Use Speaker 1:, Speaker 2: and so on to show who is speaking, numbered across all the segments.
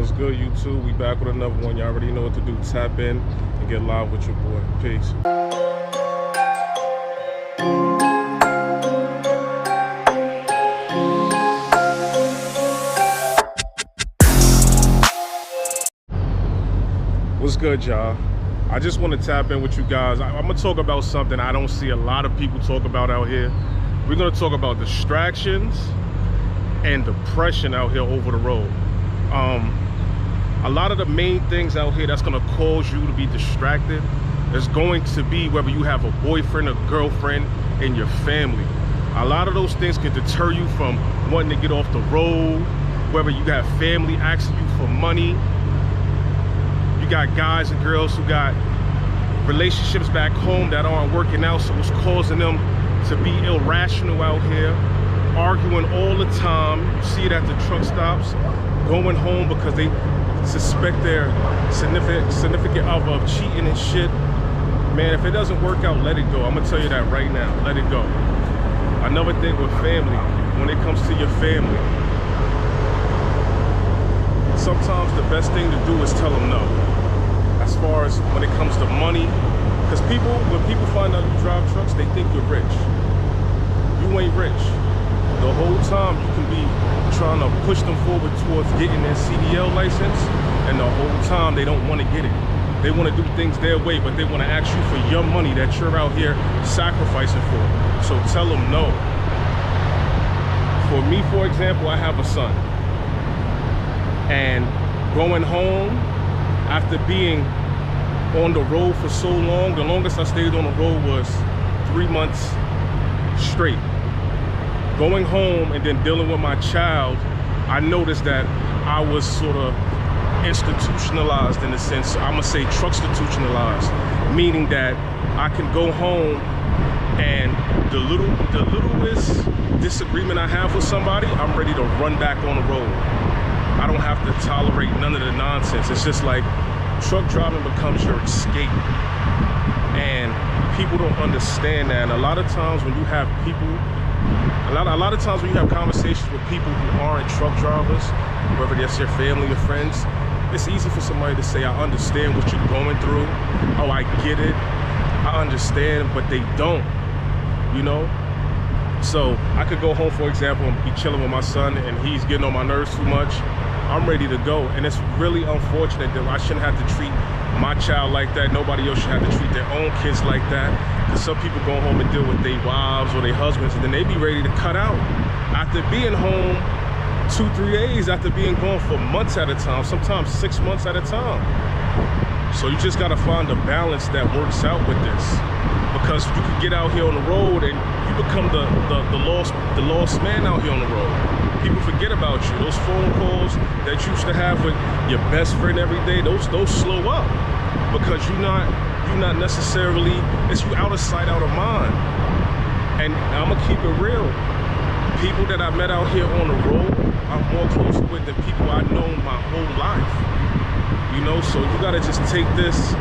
Speaker 1: What's good, YouTube? We back with another one. Y'all already know what to do. Tap in and get live with your boy. Peace. What's good, y'all? I just want to tap in with you guys. I'm going to talk about something I don't see a lot of people talk about out here. We're going to talk about distractions and depression out here over the road. A lot of the main things out here that's going to cause you to be distracted is going to be whether you have a boyfriend or girlfriend in your family. A lot of those things can deter you from wanting to get off the road, whether you got family asking you for money. You got guys and girls who got relationships back home that aren't working out, so it's causing them to be irrational out here, arguing all the time. You see it at the truck stops, going home because they suspect their significant other of cheating and shit. Man, if it doesn't work out, let it go. I'm gonna tell you that right now. Let it go. Another thing with family, when it comes to your family, sometimes the best thing to do is tell them no. As far as when it comes to money, because when people find out you drive trucks, they think you're rich. You ain't rich. The whole time you can be trying to push them forward towards getting their CDL license, and the whole time they don't want to get it. They want to do things their way, but they want to ask you for your money that you're out here sacrificing for. So tell them no. For me, for example, I have a son. And going home after being on the road for so long, the longest I stayed on the road was 3 months straight. Going home and then dealing with my child, I noticed that I was sort of institutionalized in a sense. I'm gonna say truck-institutionalized, meaning that I can go home and the littlest disagreement I have with somebody, I'm ready to run back on the road. I don't have to tolerate none of the nonsense. It's just like truck driving becomes your escape. And people don't understand that. And a lot of times when you have people, a lot of times when you have conversations with people who aren't truck drivers, whether that's your family or friends, it's easy for somebody to say, I understand what you're going through. Oh, I get it. I understand, but they don't, you know? So I could go home, for example, and be chilling with my son and he's getting on my nerves too much. I'm ready to go. And it's really unfortunate that I shouldn't have to treat my child like that. Nobody else should have to treat their own kids like that. Because some people go home and deal with their wives or their husbands, and then they be ready to cut out. After being home 2-3 days, after being gone for months at a time, sometimes 6 months at a time. So you just gotta find a balance that works out with this. Because you can get out here on the road and you become the lost man out here on the road. People forget about you. Those phone calls that you used to have with your best friend every day, those slow up. Because you're not necessarily, it's you out of sight, out of mind. And I'm gonna keep it real. People that I met out here on the road, I'm more closer with than people I know my whole life. You know, so you gotta just take this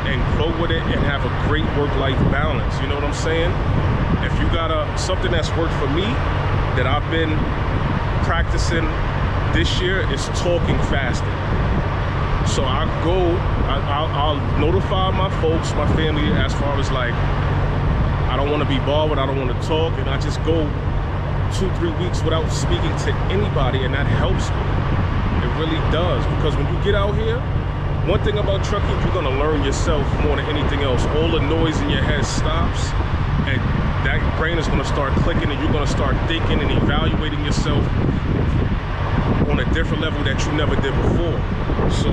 Speaker 1: and grow with it and have a great work-life balance. You know what I'm saying? If you got something that's worked for me that I've been practicing this year is talking faster. So I'll notify my folks, my family, as far as like, I don't want to be bothered, I don't want to talk, and I just go 2-3 weeks without speaking to anybody, and that helps me. It really does, because when you get out here, one thing about trucking, you're gonna learn yourself more than anything else. All the noise in your head stops, and that brain is gonna start clicking, and you're gonna start thinking and evaluating yourself on a different level that you never did before. So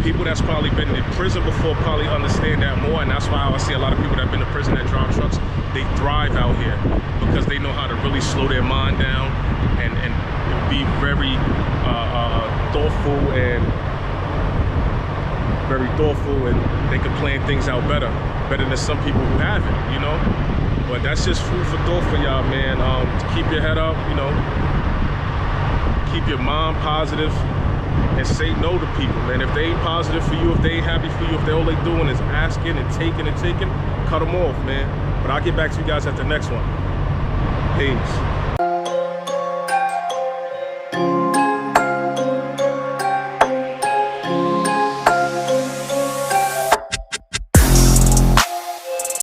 Speaker 1: people that's probably been in prison before probably understand that more, and that's why I see a lot of people that have been in prison that drive trucks, they thrive out here because they know how to really slow their mind down and be very thoughtful and they can plan things out better than some people who haven't, you know? But that's just food for thought for y'all, man. Keep your head up, you know? Keep your mind positive and say no to people, man. If they ain't positive for you, if they ain't happy for you, if all they doing is asking and taking, cut them off, man. But I'll get back to you guys at the next one. Peace.